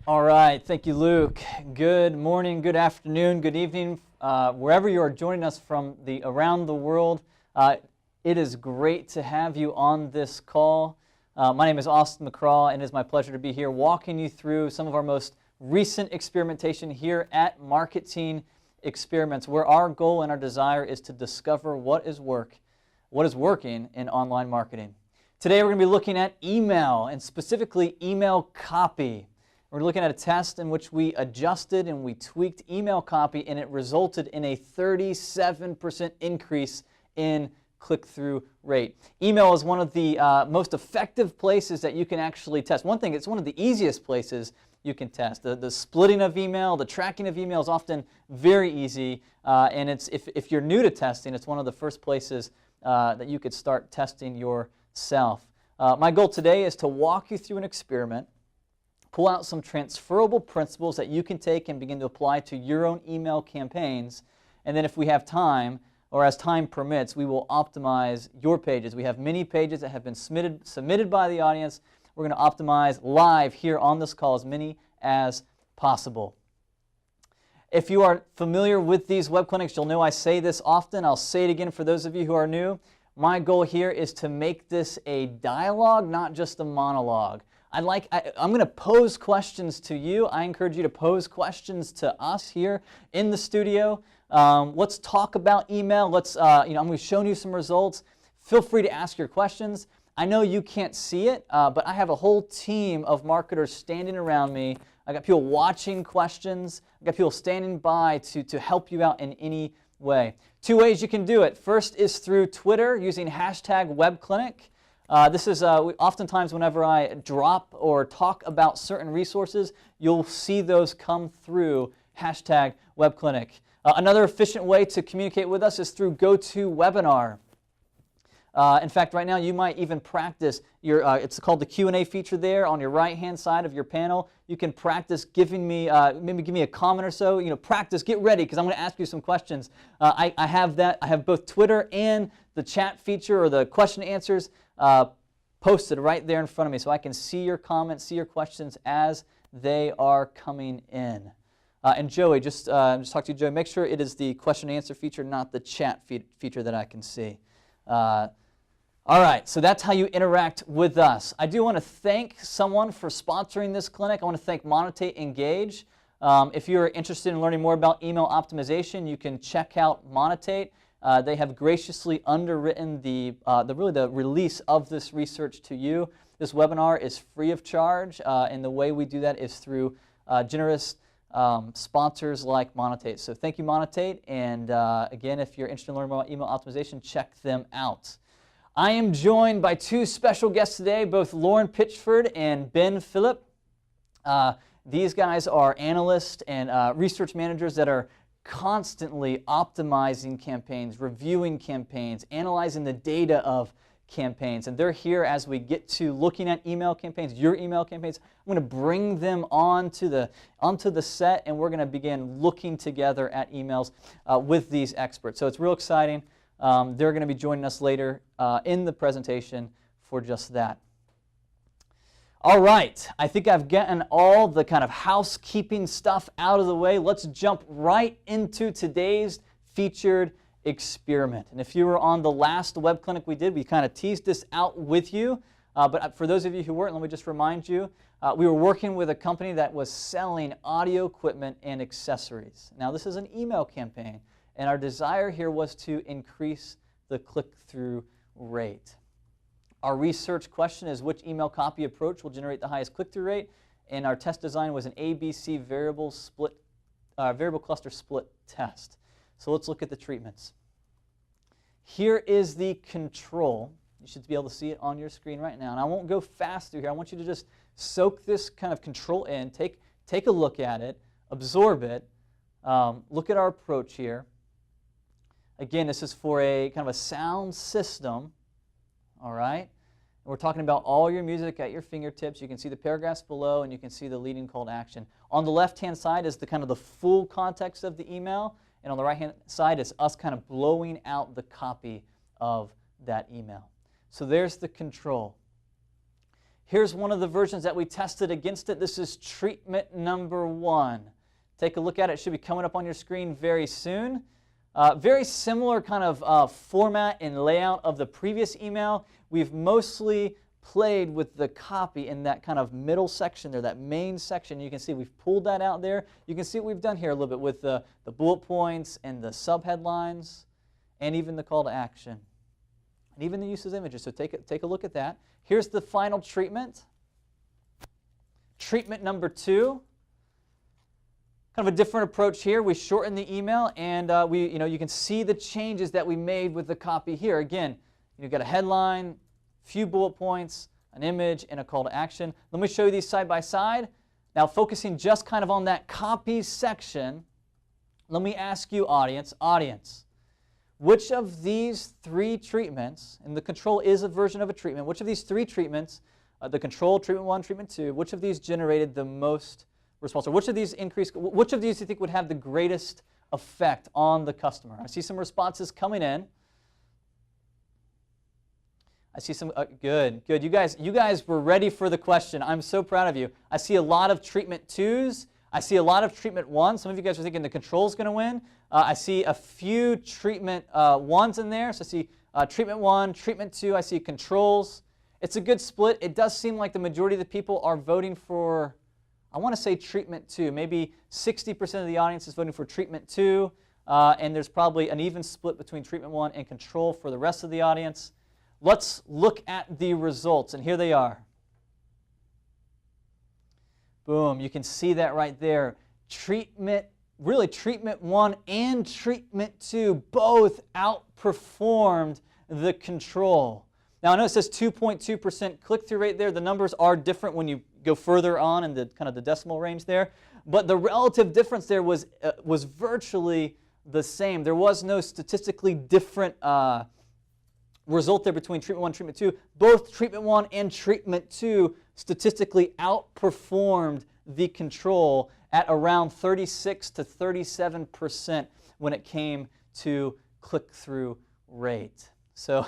All right, thank you, Luke. Good morning, good afternoon, good evening, wherever you are joining us from around the world. It is great to have you on this call. My name is Austin McCraw, and it is my pleasure to be here walking you through some of our most recent experimentation here at Marketing Experiments, where our goal and our desire is to discover what is working in online marketing. Today we're going to be looking at email, and specifically email copy. We're looking at a test in which we adjusted and we tweaked email copy, and it resulted in a 37% increase in click-through rate. Email is one of the most effective places that you can actually test. One thing, it's one of the easiest places you can test. The splitting of email, the tracking of email is often very easy, and if you're new to testing, it's one of the first places that you could start testing yourself. My goal today is to walk you through an experiment, pull out some transferable principles that you can take and begin to apply to your own email campaigns. And then if we have time, or as time permits, we will optimize your pages. We have many pages that have been submitted by the audience. We're going to optimize live here on this call as many as possible. If you are familiar with these web clinics, you'll know I say this often. I'll say it again for those of you who are new. My goal here is to make this a dialogue, not just a monologue. I'm going to pose questions to you. I encourage you to pose questions to us here in the studio. Let's talk about email. I'm going to show you some results. Feel free to ask your questions. I know you can't see it, but I have a whole team of marketers standing around me. I got people watching questions. I got people standing by to help you out in any way. Two ways you can do it. First is through Twitter using #WebClinic. This is oftentimes whenever I drop or talk about certain resources, you'll see those come through #WebClinic. Another efficient way to communicate with us is through GoToWebinar. In fact, right now you might even practice it's called the Q&A feature there on your right-hand side of your panel. You can practice giving me, maybe give me a comment or so. Practice, get ready, because I'm going to ask you some questions. I have that. I have both Twitter and the chat feature or the question and answers posted right there in front of me, so I can see your comments, see your questions as they are coming in. And Joey, just talk to you, Joey. Make sure it is the question and answer feature, not the chat feature that I can see. All right, so that's how you interact with us. I do want to thank someone for sponsoring this clinic. I want to thank Monetate Engage. If you're interested in learning more about email optimization, you can check out Monetate. They have graciously underwritten the release of this research to you. This webinar is free of charge, and the way we do that is through generous sponsors like Monetate. So thank you, Monetate. And again, if you're interested in learning more about email optimization, check them out. I am joined by two special guests today, both Lauren Pitchford and Ben Phillip. These guys are analysts and research managers that are constantly optimizing campaigns, reviewing campaigns, analyzing the data of campaigns. And they're here as we get to looking at email campaigns, your email campaigns. I'm going to bring them onto the set, and we're going to begin looking together at emails with these experts. So it's real exciting. They're going to be joining us later in the presentation for just that. All right, I think I've gotten all the kind of housekeeping stuff out of the way. Let's jump right into today's featured experiment. And if you were on the last web clinic we did, we kind of teased this out with you. But for those of you who weren't, let me just remind you, we were working with a company that was selling audio equipment and accessories. Now, this is an email campaign, and our desire here was to increase the click-through rate. Our research question is which email copy approach will generate the highest click-through rate, and our test design was an ABC variable cluster split test. So let's look at the treatments. Here is the control. You should be able to see it on your screen right now. And I won't go fast through here. I want you to just soak this kind of control in, take a look at it, absorb it, look at our approach here. Again, this is for a kind of a sound system, all right? And we're talking about all your music at your fingertips. You can see the paragraphs below, and you can see the leading call to action. On the left-hand side is the kind of the full context of the email, and on the right-hand side is us kind of blowing out the copy of that email. So there's the control. Here's one of the versions that we tested against it. This is treatment number 1. Take a look at it. It should be coming up on your screen very soon. Very similar kind of format and layout of the previous email. We've mostly played with the copy in that kind of middle section there, that main section. You can see we've pulled that out there. You can see what we've done here a little bit with the bullet points and the subheadlines and even the call to action and even the use of images. So take a look at that. Here's the final treatment. Treatment number 2. Kind of a different approach here. We shorten the email, and you can see the changes that we made with the copy here. Again, you've got a headline, few bullet points, an image, and a call to action. Let me show you these side by side. Now, focusing just kind of on that copy section, let me ask you, audience, which of these 3 treatments, and the control is a version of a treatment, which of these 3 treatments, the control, treatment 1, treatment 2, which of these generated the most response? Or which of these do you think would have the greatest effect on the customer? I see some responses coming in. I see some, good. You guys were ready for the question. I'm so proud of you. I see a lot of treatment 2s. I see a lot of treatment 1s. Some of you guys are thinking the control's going to win. I see a few treatment 1s in there. So I see treatment 1, treatment 2. I see controls. It's a good split. It does seem like the majority of the people are voting for, I want to say treatment 2. Maybe 60% of the audience is voting for treatment 2. And there's probably an even split between treatment 1 and control for the rest of the audience. Let's look at the results, and here they are. Boom, you can see that right there. Treatment 1 and treatment 2 both outperformed the control. Now, I know it says 2.2% click-through rate there. The numbers are different when you go further on in the kind of the decimal range there, but the relative difference there was virtually the same. There was no statistically different result there between treatment 1 and treatment 2. Both treatment 1 and treatment 2 statistically outperformed the control at around 36 to 37% when it came to click-through rate. So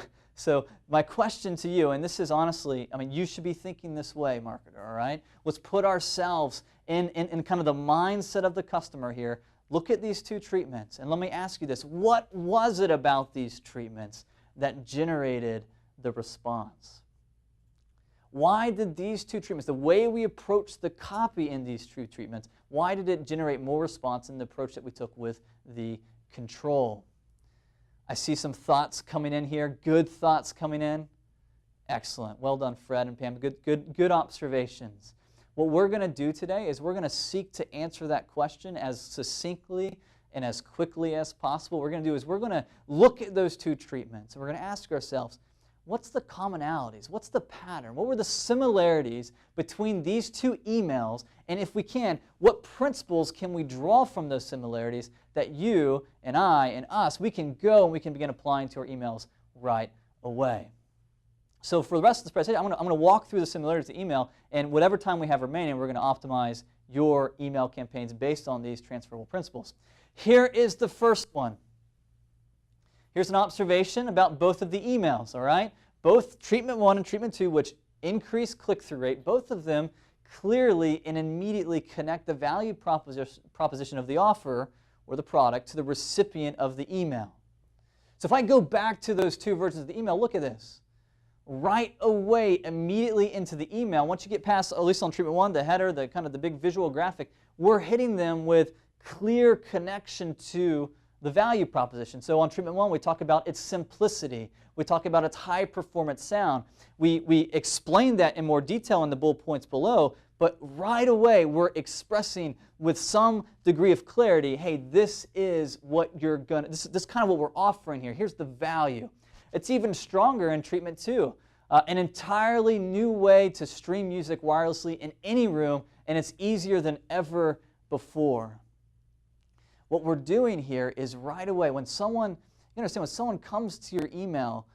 my question to you, and this is honestly, I mean, you should be thinking this way, marketer, all right? Let's put ourselves in kind of the mindset of the customer here. Look at these 2 treatments, and let me ask you this. What was it about these treatments that generated the response? Why did these 2 treatments, the way we approached the copy in these 2 treatments, why did it generate more response than the approach that we took with the control? I see some thoughts coming in here, good thoughts coming in. Excellent. Well done, Fred and Pam. Good observations. What we're going to do today is we're going to seek to answer that question as succinctly and as quickly as possible. What we're going to do is we're going to look at those 2 treatments, and we're going to ask ourselves, what's the commonalities? What's the pattern? What were the similarities between these 2 emails? And if we can, what principles can we draw from those similarities that you and I and us, we can go and we can begin applying to our emails right away? So for the rest of this presentation, I'm going to walk through the similarities of the email, and whatever time we have remaining, we're going to optimize your email campaigns based on these transferable principles. Here is the first one. Here's an observation about both of the emails, all right? Both treatment 1 and treatment 2, which increase click-through rate, both of them clearly and immediately connect the value proposition of the offer or the product to the recipient of the email. So if I go back to those 2 versions of the email, look at this. Right away, immediately into the email, once you get past, at least on treatment 1, the header, the kind of the big visual graphic, we're hitting them with clear connection to the value proposition. So on treatment 1, we talk about its simplicity. We talk about its high performance sound. We explain that in more detail in the bullet points below, but right away we're expressing with some degree of clarity, hey, this is what you're gonna, this is kind of what we're offering here. Here's the value. It's even stronger in treatment 2. An entirely new way to stream music wirelessly in any room, and it's easier than ever before. What we're doing here is right away, when someone, you understand, when someone comes to your email,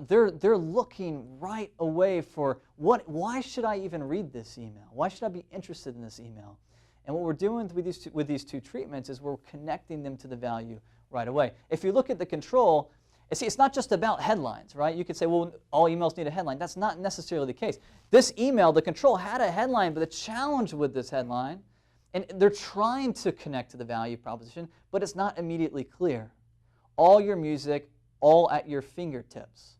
they're looking right away for why should I even read this email? Why should I be interested in this email? And what we're doing with these two treatments is we're connecting them to the value right away. If you look at the control, And see, it's not just about headlines, right? You could say, well, all emails need a headline. That's not necessarily the case. This email, the control, had a headline, but the challenge with this headline, and they're trying to connect to the value proposition, but it's not immediately clear. All your music, all at your fingertips.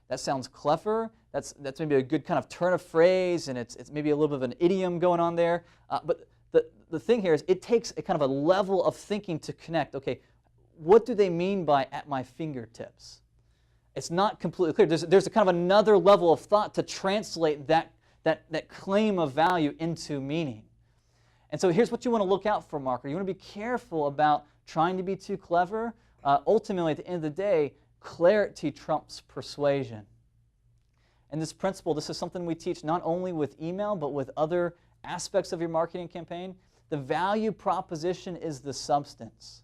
That sounds clever. That's maybe a good kind of turn of phrase, and it's maybe a little bit of an idiom going on there. But the thing here is it takes a kind of a level of thinking to connect. Okay, what do they mean by at my fingertips? It's not completely clear. There's a kind of another level of thought to translate that claim of value into meaning. And so here's what you want to look out for, marketer. You want to be careful about trying to be too clever. Ultimately, at the end of the day, clarity trumps persuasion. And this principle, this is something we teach not only with email, but with other aspects of your marketing campaign. The value proposition is the substance.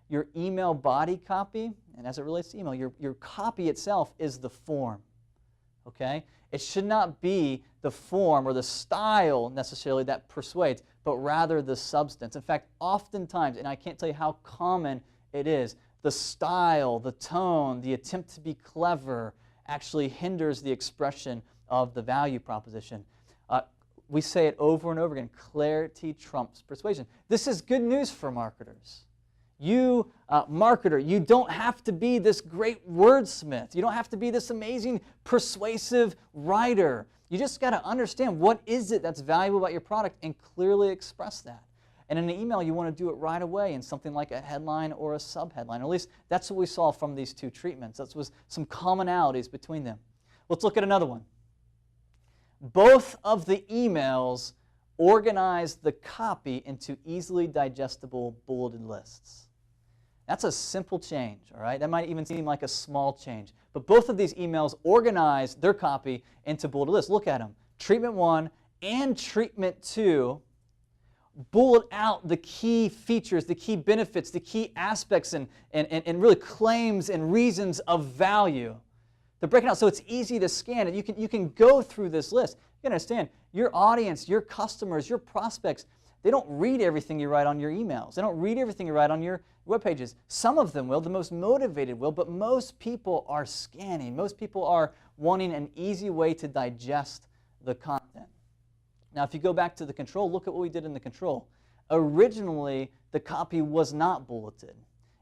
Your email body copy, and as it relates to email, your copy itself is the form. Okay? It should not be the form or the style necessarily that persuades, but rather the substance. In fact, oftentimes, and I can't tell you how common it is, the style, the tone, the attempt to be clever actually hinders the expression of the value proposition. We say it over and over again, clarity trumps persuasion. This is good news for marketers. You, marketer, you don't have to be this great wordsmith. You don't have to be this amazing persuasive writer. You just got to understand what is it that's valuable about your product and clearly express that. And in an email, you want to do it right away in something like a headline or a subheadline. Or at least that's what we saw from these two treatments. That was some commonalities between them. Let's look at another one. Both of the emails organize the copy into easily digestible bulleted lists. That's a simple change, all right? That might even seem like a small change. But both of these emails organize their copy into bulleted lists. Look at them. Treatment 1 and Treatment 2 bullet out the key features, the key benefits, the key aspects, and really claims and reasons of value. They're breaking out so it's easy to scan it. You can go through this list. You understand, your audience, your customers, your prospects, they don't read everything you write on your emails. They don't read everything you write on your web pages. Some of them will, the most motivated will, but most people are scanning. Most people are wanting an easy way to digest the content. Now, if you go back to the control, look at what we did in the control. Originally, the copy was not bulleted.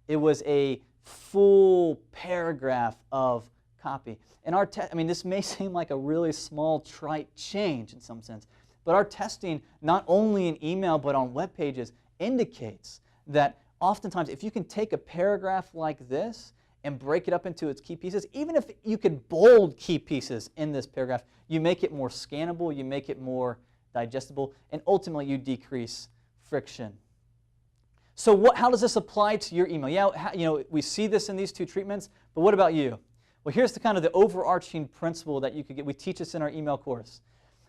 It was a full paragraph of copy. And this may seem like a really small, trite change in some sense, but our testing, not only in email but on web pages, indicates that oftentimes if you can take a paragraph like this and break it up into its key pieces, even if you could bold key pieces in this paragraph, you make it more scannable, you make it more digestible, and ultimately you decrease friction. So how does this apply to your email? Yeah, we see this in these two treatments, but what about you? Well, here's the overarching principle that you could get. We teach this in our email course.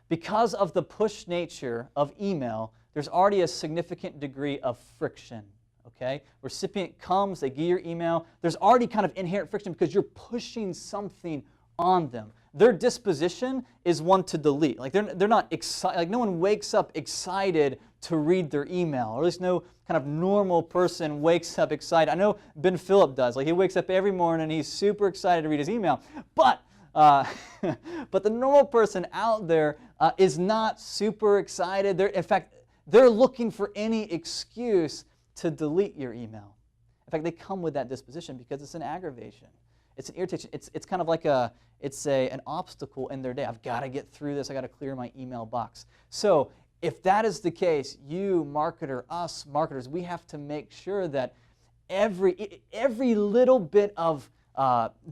Because of the push nature of email, there's already a significant degree of friction. Okay? Recipient comes, they get your email. There's already kind of inherent friction because you're pushing something on them. Their disposition is one to delete. Like they're not excited. Like no one wakes up excited to read their email, or at least no kind of normal person wakes up excited. I know Ben Phillip does. Like he wakes up every morning and he's super excited to read his email. But but the normal person out there is not super excited. In fact, they're looking for any excuse to delete your email. In fact, they come with that disposition because it's an aggravation. It's an irritation. It's kind of like an obstacle in their day. I've got to get through this. I've got to clear my email box. So if that is the case, you marketer, us marketers, we have to make sure that every little bit of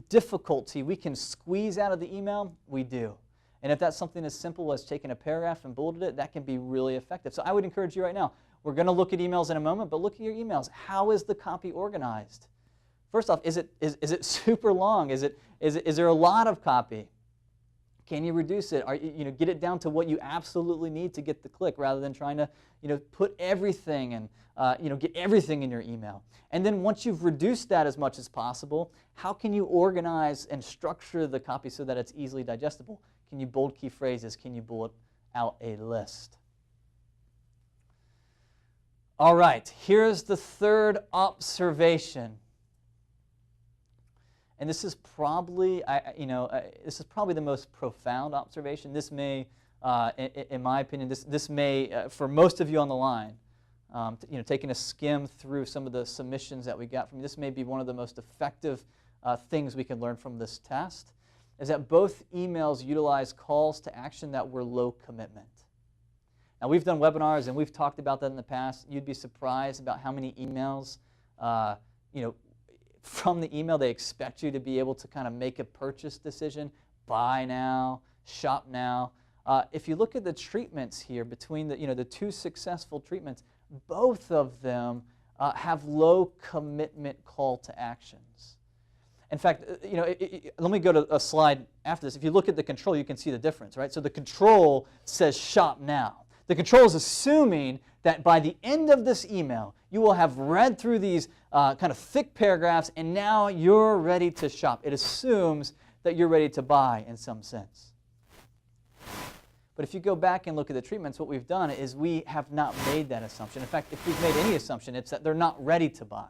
difficulty we can squeeze out of the email, we do. And if that's something as simple as taking a paragraph and bulleted it, that can be really effective. So I would encourage you right now, we're going to look at emails in a moment, but look at your emails. How is the copy organized? First off, is it super long? Is there a lot of copy? Can you reduce it? Get it down to what you absolutely need to get the click, rather than trying to put everything and get everything in your email. And then once you've reduced that as much as possible, how can you organize and structure the copy so that it's easily digestible? Can you bold key phrases? Can you bullet out a list? All right, here's the third observation. And this is probably, this is probably the most profound observation. This may, in my opinion, this may, for most of you on the line, taking a skim through some of the submissions that we got from you, this may be one of the most effective things we can learn from this test, is that both emails utilize calls to action that were low commitment. Now, we've done webinars and we've talked about that in the past. You'd be surprised about how many emails, from the email they expect you to be able to kind of make a purchase decision, buy now, shop now. If you look at the treatments here between the two successful treatments, both of them have low commitment call to actions. In fact, let me go to a slide after this. If you look at the control, you can see the difference, right? So the control says shop now. The control is assuming that by the end of this email, you will have read through these kind of thick paragraphs and now you're ready to shop. It assumes that you're ready to buy in some sense. But if you go back and look at the treatments, what we've done is we have not made that assumption. In fact, if we've made any assumption, it's that they're not ready to buy.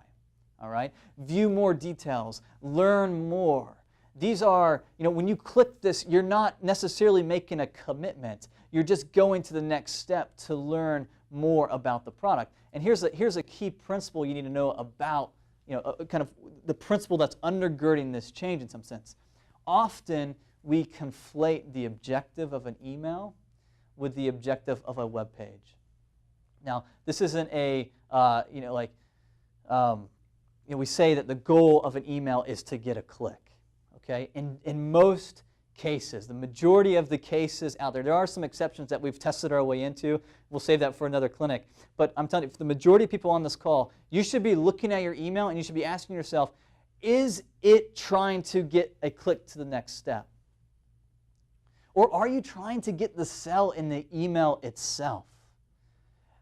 All right? View more details. Learn more. These are, when you click this, you're not necessarily making a commitment. You're just going to the next step to learn more about the product. And here's a key principle you need to know about, kind of the principle that's undergirding this change in some sense. Often we conflate the objective of an email with the objective of a web page. Now, this isn't a, we say that the goal of an email is to get a click. Okay? In most cases, the majority of the cases out there are some exceptions that we've tested our way into. We'll save that for another clinic. But I'm telling you, for the majority of people on this call, you should be looking at your email and you should be asking yourself, is it trying to get a click to the next step? Or are you trying to get the sell in the email itself?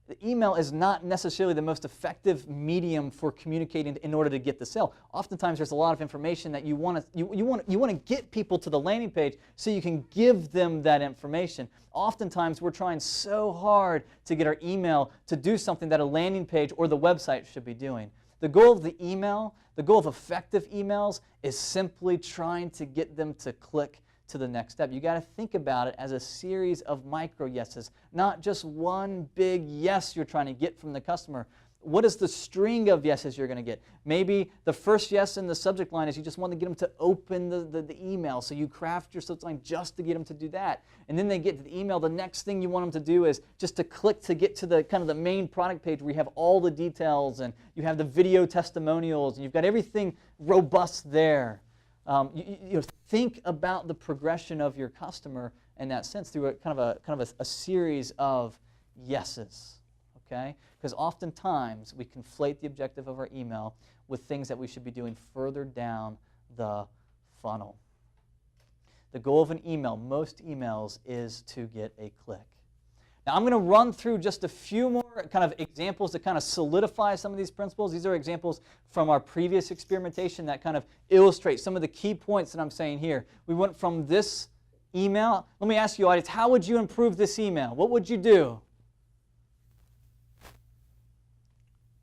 The email is not necessarily the most effective medium for communicating in order to get the sale. Oftentimes there's a lot of information that you want to get people to the landing page so you can give them that information. Oftentimes we're trying so hard to get our email to do something that a landing page or the website should be doing. The goal of the email, the goal of effective emails, is simply trying to get them to click to the next step. You got to think about it as a series of micro yeses, not just one big yes you're trying to get from the customer. What is the string of yeses you're going to get? Maybe the first yes in the subject line is you just want to get them to open the email, so you craft your subject line just to get them to do that. And then they get to the email. The next thing you want them to do is just to click to get to the kind of the main product page where you have all the details and you have the video testimonials and you've got everything robust there. Think about the progression of your customer in that sense through a series of yeses, okay? Because oftentimes we conflate the objective of our email with things that we should be doing further down the funnel. The goal of an email, most emails, is to get a click. Now, I'm going to run through just a few more kind of examples to kind of solidify some of these principles. These are examples from our previous experimentation that kind of illustrate some of the key points that I'm saying here. We went from this email. Let me ask you, audience, how would you improve this email? What would you do?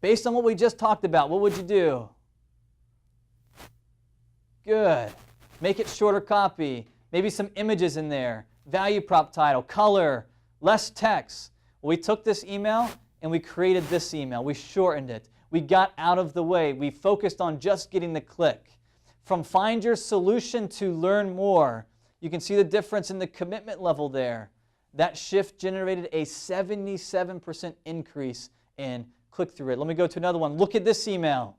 Based on what we just talked about, what would you do? Good. Make it shorter copy. Maybe some images in there. Value prop title, color. Less text. Well, we took this email and we created this email. We shortened it. We got out of the way. We focused on just getting the click. From find your solution to learn more, you can see the difference in the commitment level there. That shift generated a 77% increase in click-through rate. Let me go to another one. Look at this email.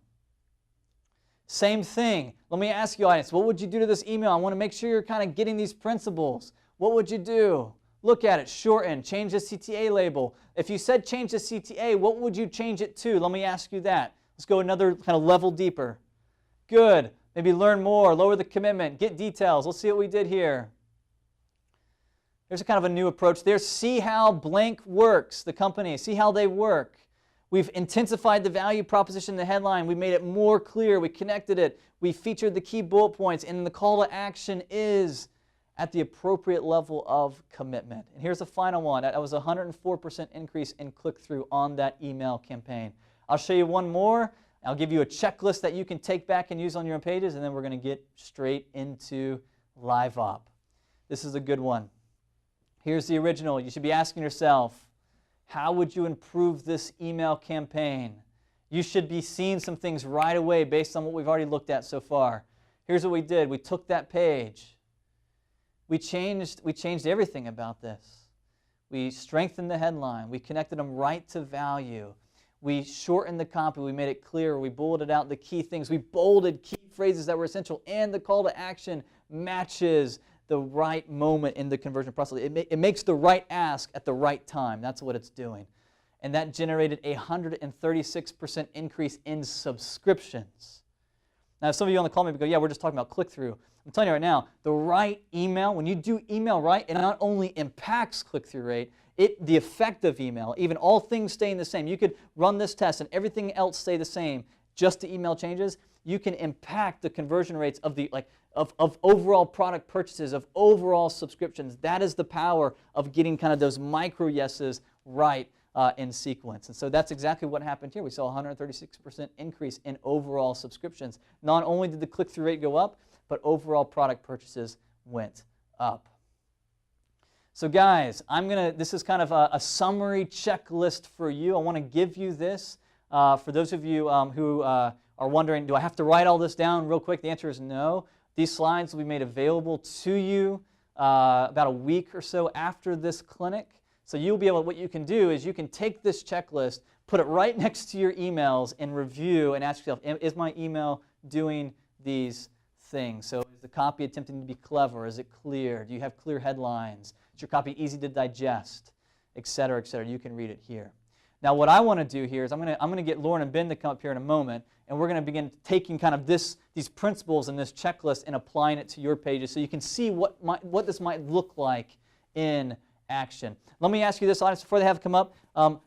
Same thing. Let me ask you, audience, what would you do to this email? I want to make sure you're kind of getting these principles. What would you do? Look at it, shorten, change the CTA label. If you said change the CTA, what would you change it to? Let me ask you that. Let's go another kind of level deeper. Good. Maybe learn more, lower the commitment, get details. Let's see what we did here. There's a kind of a new approach there. See how blank works, the company. See how they work. We've intensified the value proposition in the headline. We made it more clear. We connected it. We featured the key bullet points. And the call to action is at the appropriate level of commitment. And here's the final one. That was a 104% increase in click-through on that email campaign. I'll show you one more. I'll give you a checklist that you can take back and use on your own pages, and then we're going to get straight into Live Op. This is a good one. Here's the original. You should be asking yourself, how would you improve this email campaign? You should be seeing some things right away based on what we've already looked at so far. Here's what we did. We took that page. We changed everything about this. We strengthened the headline. We connected them right to value. We shortened the copy. We made it clear. We bulleted out the key things. We bolded key phrases that were essential. And the call to action matches the right moment in the conversion process. It makes the right ask at the right time. That's what it's doing. And that generated a 136% increase in subscriptions. Now, some of you on the call maybe go, yeah, we're just talking about click-through. I'm telling you right now, the right email, when you do email right, it not only impacts click-through rate, the effect of email, even all things staying the same. You could run this test and everything else stay the same, just the email changes. You can impact the conversion rates of of overall product purchases, of overall subscriptions. That is the power of getting kind of those micro yeses right in sequence. And so that's exactly what happened here. We saw a 136% increase in overall subscriptions. Not only did the click-through rate go up, but overall product purchases went up. So guys, this is kind of a summary checklist for you. I want to give you this. For those of you who are wondering, do I have to write all this down real quick? The answer is no. These slides will be made available to you about a week or so after this clinic. So you'll be able, what you can do is you can take this checklist, put it right next to your emails and review and ask yourself, is my email doing these things? So is the copy attempting to be clever? Is it clear? Do you have clear headlines? Is your copy easy to digest? Et cetera, et cetera. You can read it here. Now what I want to do here is I'm going to get Lauren and Ben to come up here in a moment, and we're going to begin taking kind of these principles and this checklist and applying it to your pages so you can see what this might look like in action. Let me ask you this, audience, before they have come up.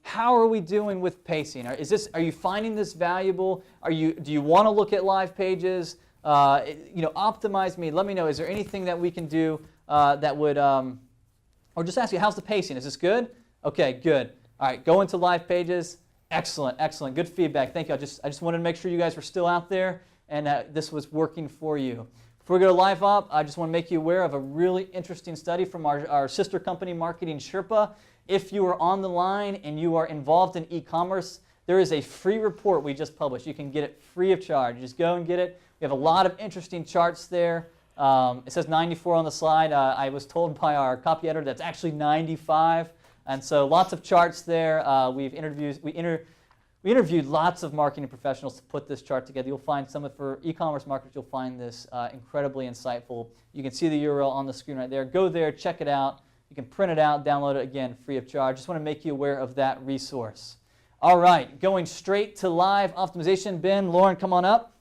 How are we doing with pacing? Are you finding this valuable? Do you want to look at live pages? Optimize me. Let me know. Is there anything that we can do that would, or just ask you, how's the pacing? Is this good? Okay, good. All right, go into live pages. Excellent, excellent. Good feedback. Thank you. I just wanted to make sure you guys were still out there and this was working for you. Before we go to Live Op, I just want to make you aware of a really interesting study from our sister company, Marketing Sherpa. If you are on the line and you are involved in e-commerce, there is a free report we just published. You can get it free of charge. You just go and get it. We have a lot of interesting charts there. It says 94 on the slide. I was told by our copy editor that's actually 95. And so lots of charts there. We interviewed lots of marketing professionals to put this chart together. You'll find for e-commerce marketers, you'll find this incredibly insightful. You can see the URL on the screen right there. Go there, check it out. You can print it out, download it, again, free of charge. Just want to make you aware of that resource. All right, going straight to live optimization. Ben, Lauren, come on up.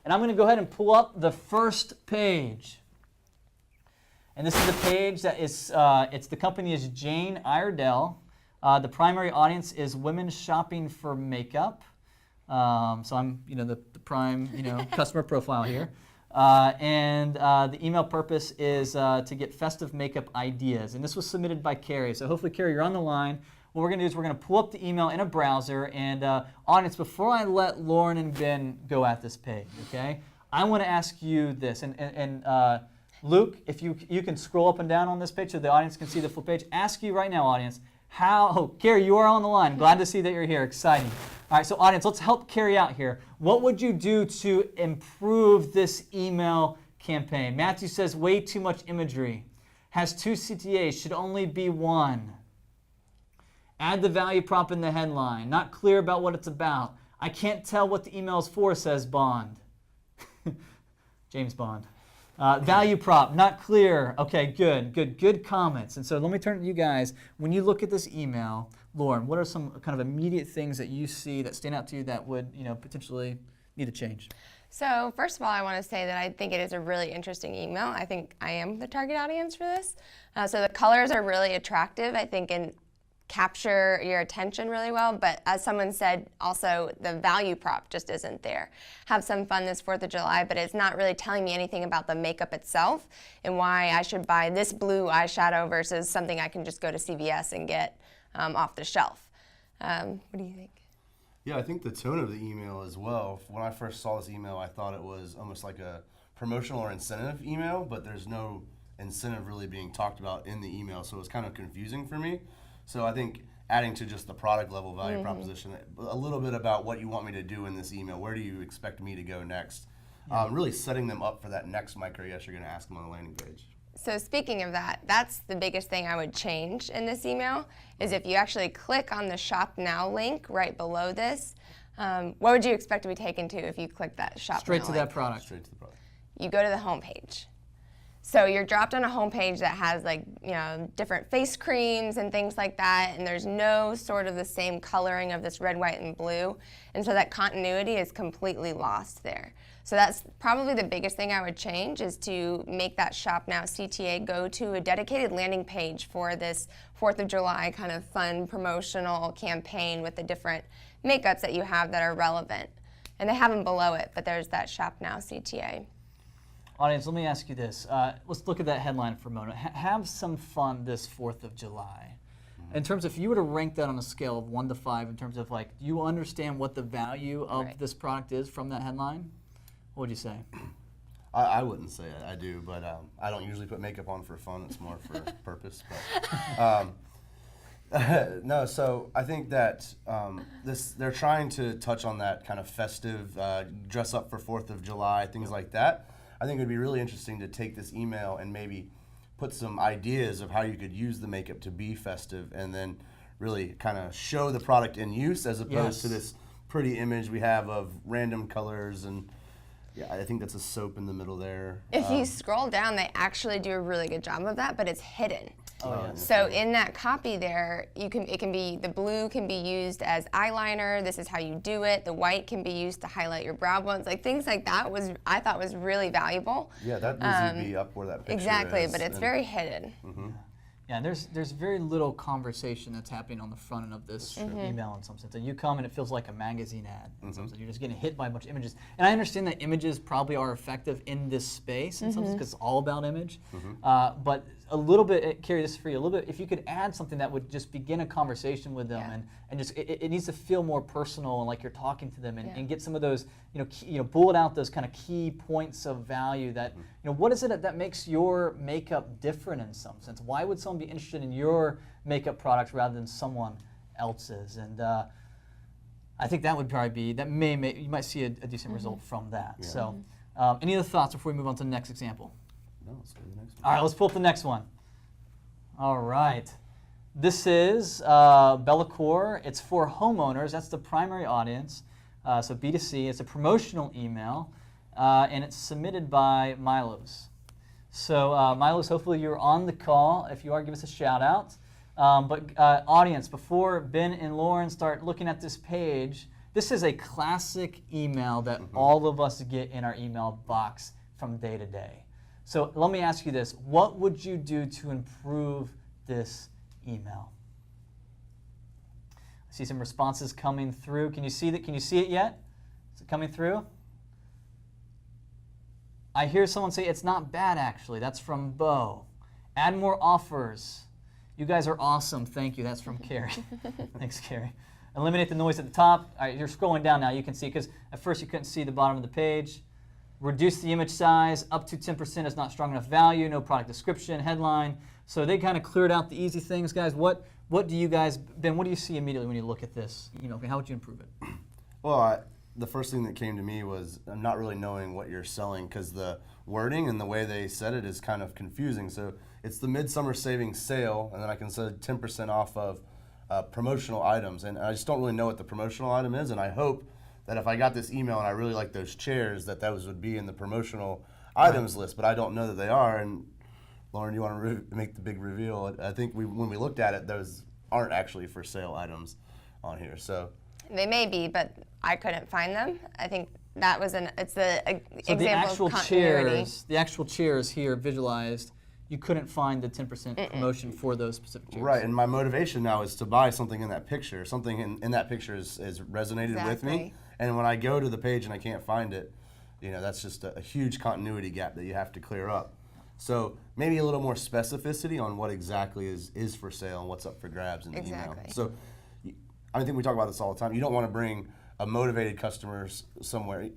And I'm going to go ahead and pull up the first page. And this is a page that is, the company is Jane Iredell. The primary audience is women shopping for makeup. So I'm, the prime, customer profile here. And the email purpose is to get festive makeup ideas. And this was submitted by Carrie. So hopefully, Carrie, you're on the line. What we're going to do is we're going to pull up the email in a browser. And audience, before I let Lauren and Ben go at this page, okay, I want to ask you this. And Luke, if you can scroll up and down on this page so the audience can see the full page. Ask you right now, audience, Carrie, you are on the line. Glad to see that you're here. Exciting. All right, so audience, let's help Carrie out here. What would you do to improve this email campaign? Matthew says way too much imagery. Has 2 CTAs, should only be 1. Add the value prop in the headline. Not clear about what it's about. I can't tell what the email is for, says Bond. James Bond. Value prop, not clear. Okay, good comments. And so let me turn to you guys. When you look at this email, Lauren, what are some kind of immediate things that you see that stand out to you that would, potentially need to change? So first of all, I want to say that I think it is a really interesting email. I think I am the target audience for this. So the colors are really attractive, I think, and capture your attention really well, but as someone said, also the value prop just isn't there. Have some fun this 4th of July, but it's not really telling me anything about the makeup itself and why I should buy this blue eyeshadow versus something I can just go to CVS and get off the shelf. What do you think? Yeah, I think the tone of the email as well. When I first saw this email, I thought it was almost like a promotional or incentive email, but there's no incentive really being talked about in the email, so it was kind of confusing for me. So I think adding to just the product level value proposition, a little bit about what you want me to do in this email, where do you expect me to go next, really setting them up for that next micro yes you're going to ask them on the landing page. So speaking of that, that's the biggest thing I would change in this email, is if you actually click on the Shop Now link right below this, what would you expect to be taken to if you click that Shop Now Straight to link? that product. Straight to the product. You go to the home page. So you're dropped on a home page that has different face creams and things like that, and there's no sort of the same coloring of this red, white, and blue, and so that continuity is completely lost there. So that's probably the biggest thing I would change, is to make that Shop Now CTA go to a dedicated landing page for this 4th of July kind of fun promotional campaign with the different makeups that you have that are relevant. And they have them below it, but there's that Shop Now CTA. Audience, let me ask you this. Let's look at that headline for a moment. Have some fun this 4th of July. In terms of, if you were to rank that on a scale of 1 to 5, in terms of like, do you understand what the value of this product is from that headline? What would you say? I wouldn't say I do, but I don't usually put makeup on for fun. It's more for purpose. But no, so I think that they're trying to touch on that kind of festive, dress up for 4th of July, things like that. I think it would be really interesting to take this email and maybe put some ideas of how you could use the makeup to be festive, and then really kind of show the product in use, as opposed to this pretty image we have of random colors. And yeah, I think that's a soap in the middle there. If you scroll down, they actually do a really good job of that, but it's hidden. Oh, yeah. So in that copy there, the blue can be used as eyeliner. This is how you do it. The white can be used to highlight your brow bones. Like things like that I thought was really valuable. Yeah, that needs to be up where that picture exactly, is. But it's very hidden. Yeah, there's very little conversation that's happening on the front end of this email in some sense. And you come and it feels like a magazine ad in some sense. You're just getting hit by a bunch of images. And I understand that images probably are effective in this space in some sense, because it's all about image. But a little bit, Carrie, this is for you, a little bit, if you could add something that would just begin a conversation with them, and just, it needs to feel more personal and like you're talking to them, and get some of those, bullet out those kind of key points of value that, what is it that makes your makeup different in some sense? Why would someone be interested in your makeup product rather than someone else's? And I think that would probably be, you might see a decent result from that. Yeah. So any other thoughts before we move on to the next example? No, let's go to the next one. All right, let's pull up the next one. All right. This is Bellacore. It's for homeowners. That's the primary audience. So B2C. It's a promotional email, and it's submitted by Milos. So Milos, hopefully you're on the call. If you are, give us a shout out. But audience, before Ben and Lauren start looking at this page, this is a classic email that all of us get in our email box from day to day. So let me ask you this. What would you do to improve this email? I see some responses coming through. Can you see that? Can you see it yet? Is it coming through? I hear someone say it's not bad, actually. That's from Bo. Add more offers. You guys are awesome. Thank you. That's from Carrie. Thanks, Carrie. Eliminate the noise at the top. All right, you're scrolling down now. You can see, because at first you couldn't see the bottom of the page. Reduce the image size. Up to 10% is not strong enough value. No product description, headline. So they kind of cleared out the easy things, guys. What do you guys, Ben, what do you see immediately when you look at this email? How would you improve it? Well, the first thing that came to me was not really knowing what you're selling, because the wording and the way they said it is kind of confusing. So it's the Midsummer Savings Sale, and then I can say 10% off of promotional items. And I just don't really know what the promotional item is, and I hope that if I got this email and I really like those chairs, that those would be in the promotional items list, but I don't know that they are. And Lauren, you want to make the big reveal? I think when we looked at it, those aren't actually for sale items on here. So they may be, but I couldn't find them. I think that was it's the so example of continuity. The actual chairs here visualized, you couldn't find the 10% promotion for those specific chairs. Right, and my motivation now is to buy something in that picture. Something in that picture has resonated with me. And when I go to the page and I can't find it, that's just a huge continuity gap that you have to clear up. So maybe a little more specificity on what exactly is for sale and what's up for grabs in the email. So I think we talk about this all the time. You don't want to bring a motivated customer somewhere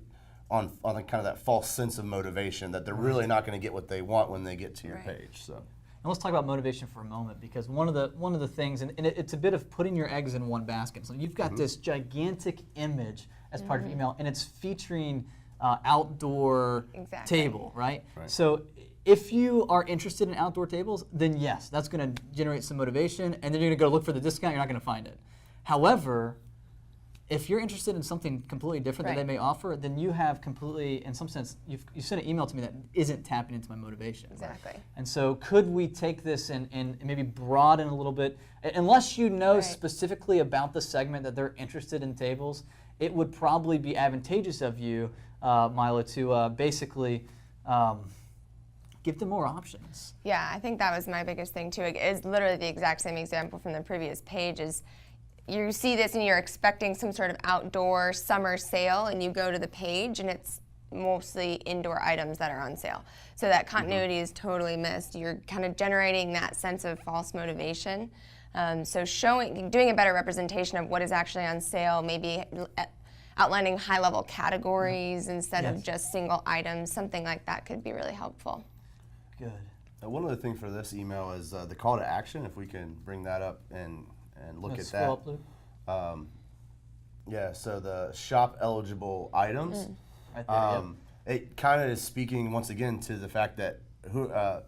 on kind of that false sense of motivation that they're really not going to get what they want when they get to your page. So. And let's talk about motivation for a moment, because one of the things, and it's a bit of putting your eggs in one basket. So you've got this gigantic image as part of your email, and it's featuring outdoor table, right? So if you are interested in outdoor tables, then yes, that's going to generate some motivation, and then you're going to go look for the discount. You're not going to find it. However, if you're interested in something completely different that they may offer, then you have completely, in some sense, you sent an email to me that isn't tapping into my motivation. Exactly. And so could we take this and maybe broaden a little bit? Unless you know specifically about the segment that they're interested in tables, it would probably be advantageous of you, Milo, to basically give them more options. Yeah, I think that was my biggest thing too. It is literally the exact same example from the previous page. Is you see this and you're expecting some sort of outdoor summer sale, and you go to the page and it's mostly indoor items that are on sale. So that continuity is totally missed. You're kind of generating that sense of false motivation. So doing a better representation of what is actually on sale, maybe outlining high-level categories instead of just single items, something like that could be really helpful. Good. One other thing for this email is the call to action, if we can bring that up and look at that. Up, Luke. Yeah, so the shop eligible items. Right there, It kind of is speaking once again to the fact that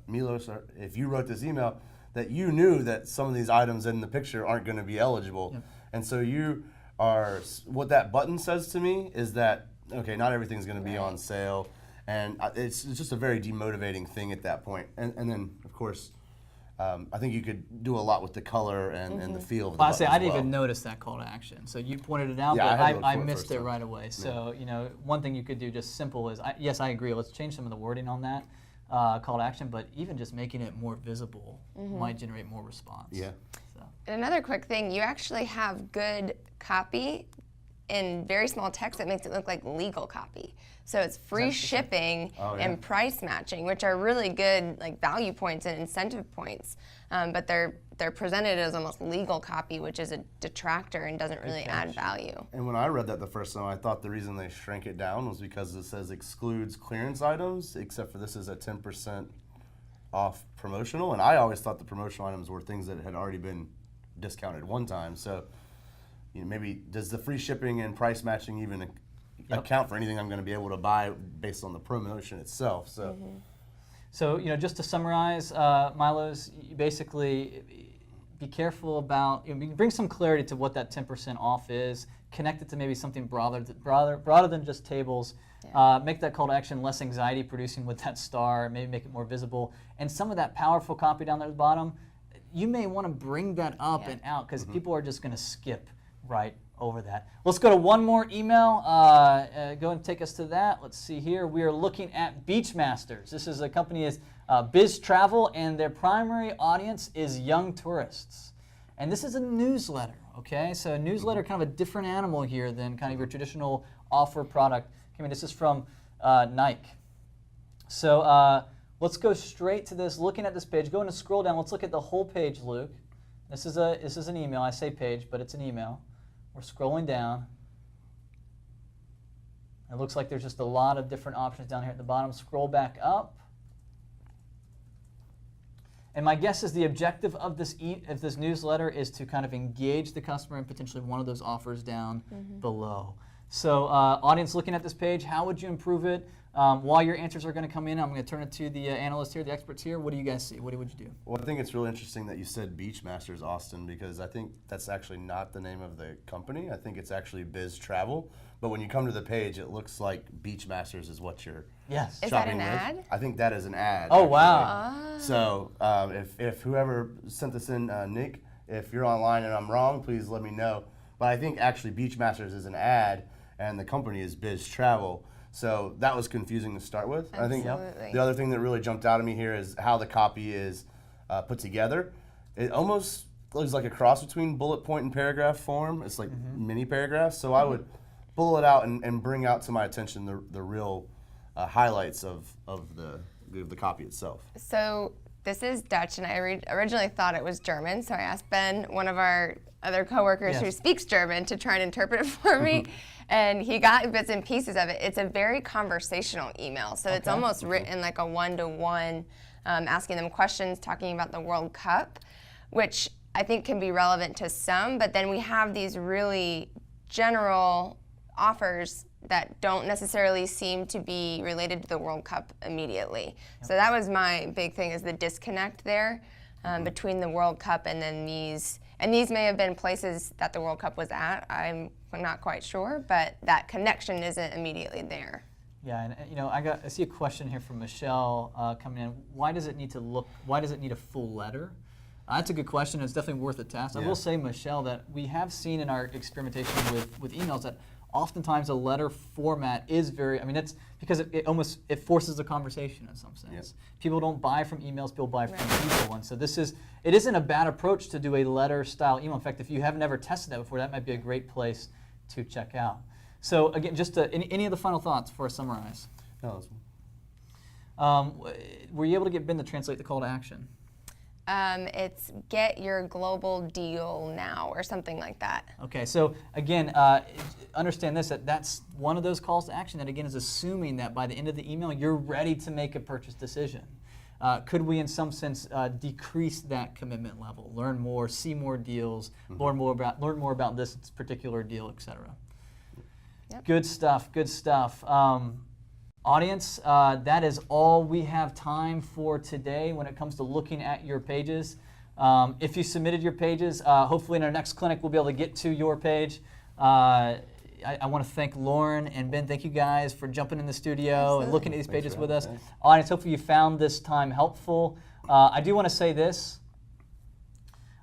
Milos, if you wrote this email, that you knew that some of these items in the picture aren't going to be eligible. And so you are, what that button says to me is that, okay, not everything's going to be on sale. And it's just a very demotivating thing at that point. And then, of course, I think you could do a lot with the color and the feel of the button I didn't even notice that call to action. So you pointed it out, Yeah, but I missed it right away. So, you know, one thing you could do just simple is, yes, I agree. Let's change some of the wording on that call to action, but even just making it more visible might generate more response. Yeah. So. And another quick thing, you actually have good copy in very small text that makes it look like legal copy. So it's free shipping and price matching, which are really good like value points and incentive points. But they're presented as almost legal copy, which is a detractor and doesn't really add value. And when I read that the first time, I thought the reason they shrank it down was because it says excludes clearance items, except for this is a 10% off promotional. And I always thought the promotional items were things that had already been discounted one time. So, you know, maybe does the free shipping and price matching even account for anything I'm going to be able to buy based on the promotion itself? So, So, you know, just to summarize, Milo's, you basically be careful about, you know, bring some clarity to what that 10% off is, connect it to maybe something broader than just tables, make that call to action less anxiety producing with that star, maybe make it more visible, and some of that powerful copy down there at the bottom, you may want to bring that up and out because people are just going to skip right over that. Let's go to one more email. Go and take us to that. Let's see here. We are looking at Beachmasters. This is a company is Biz Travel, and their primary audience is young tourists. And this is a newsletter, okay? So a newsletter, kind of a different animal here than kind of your traditional offer product. I mean, this is from Nike. So let's go straight to this. Looking at this page, go and scroll down. Let's look at the whole page, Luke. This is an email. I say page, but it's an email. We're scrolling down. It looks like there's just a lot of different options down here at the bottom. Scroll back up. And my guess is the objective of this newsletter is to kind of engage the customer in potentially one of those offers down below. So audience looking at this page, how would you improve it? While your answers are going to come in, I'm going to turn it to the analysts here, the experts here. What do you guys see? What would you do? Well, I think it's really interesting that you said Beachmasters, Austin, because I think that's actually not the name of the company. I think it's actually Biz Travel. But when you come to the page, it looks like Beachmasters is what you're Is that shopping an with. ad? I think that is an ad. Oh, actually. wow. So if whoever sent this in, Nick, if you're online and I'm wrong, please let me know. But I think actually Beachmasters is an ad, and the company is Biz Travel. So that was confusing to start with. Absolutely. I think the other thing that really jumped out at me here is how the copy is put together. It almost looks like a cross between bullet point and paragraph form. It's like mini paragraphs. So I would pull it out and bring out to my attention the real highlights of the copy itself. So this is Dutch, and I originally thought it was German, so I asked Ben, one of our other coworkers who speaks German, to try and interpret it for me, and he got bits and pieces of it. It's a very conversational email, so it's almost written like a one-to-one, asking them questions, talking about the World Cup, which I think can be relevant to some, but then we have these really general offers that don't necessarily seem to be related to the World Cup immediatay. So that was my big thing, is the disconnect there between the World Cup and then these. And these may have been places that the World Cup was at. I'm not quite sure, but that connection isn't immediately there. Yeah, and you know, I see a question here from Michelle coming in. Why does it need a full letter? That's a good question. It's definitely worth a test. I will say, Michelle, that we have seen in our experimentation with emails that oftentimes a letter format is very, I mean, it's because it forces a conversation in some sense. People don't buy from emails, people buy from people. And so it isn't a bad approach to do a letter style email. In fact, if you have never tested that before, that might be a great place to check out. So again, just any of the final thoughts before I summarize? No. Were you able to get Ben to translate the call to action? It's get your global deal now, or something like that. Okay, so again, understand this, that's one of those calls to action that again is assuming that by the end of the email you're ready to make a purchase decision. Could we in some sense decrease that commitment level, learn more, see more deals, learn more about this particular deal, etc. Good stuff, good stuff. Audience, that is all we have time for today when it comes to looking at your pages. If you submitted your pages, hopefully in our next clinic we'll be able to get to your page. I want to thank Lauren and Ben. Thank you guys for jumping in the studio and looking at these pages with us. Audience, hopefully you found this time helpful. I do want to say this.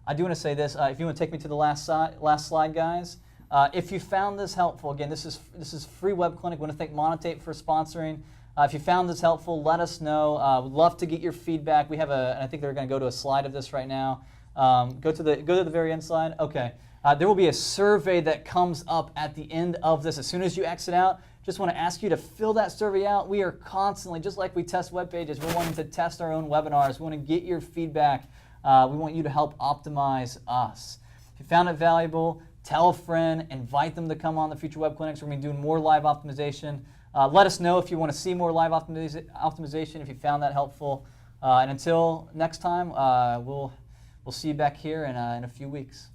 If you want to take me to the last slide, guys. If you found this helpful, again, this is free web clinic. We want to thank Monotape for sponsoring. If you found this helpful, let us know. We'd love to get your feedback. We have and I think they're going to go to a slide of this right now. Go to the very end slide. Okay. There will be a survey that comes up at the end of this. As soon as you exit out, just want to ask you to fill that survey out. We are constantly, just like we test web pages, we're wanting to test our own webinars. We want to get your feedback. We want you to help optimize us. If you found it valuable, tell a friend, invite them to come on the future web clinics. We're going to be doing more live optimization. Let us know if you want to see more live optimization, if you found that helpful. And until next time, we'll see you back here in a few weeks.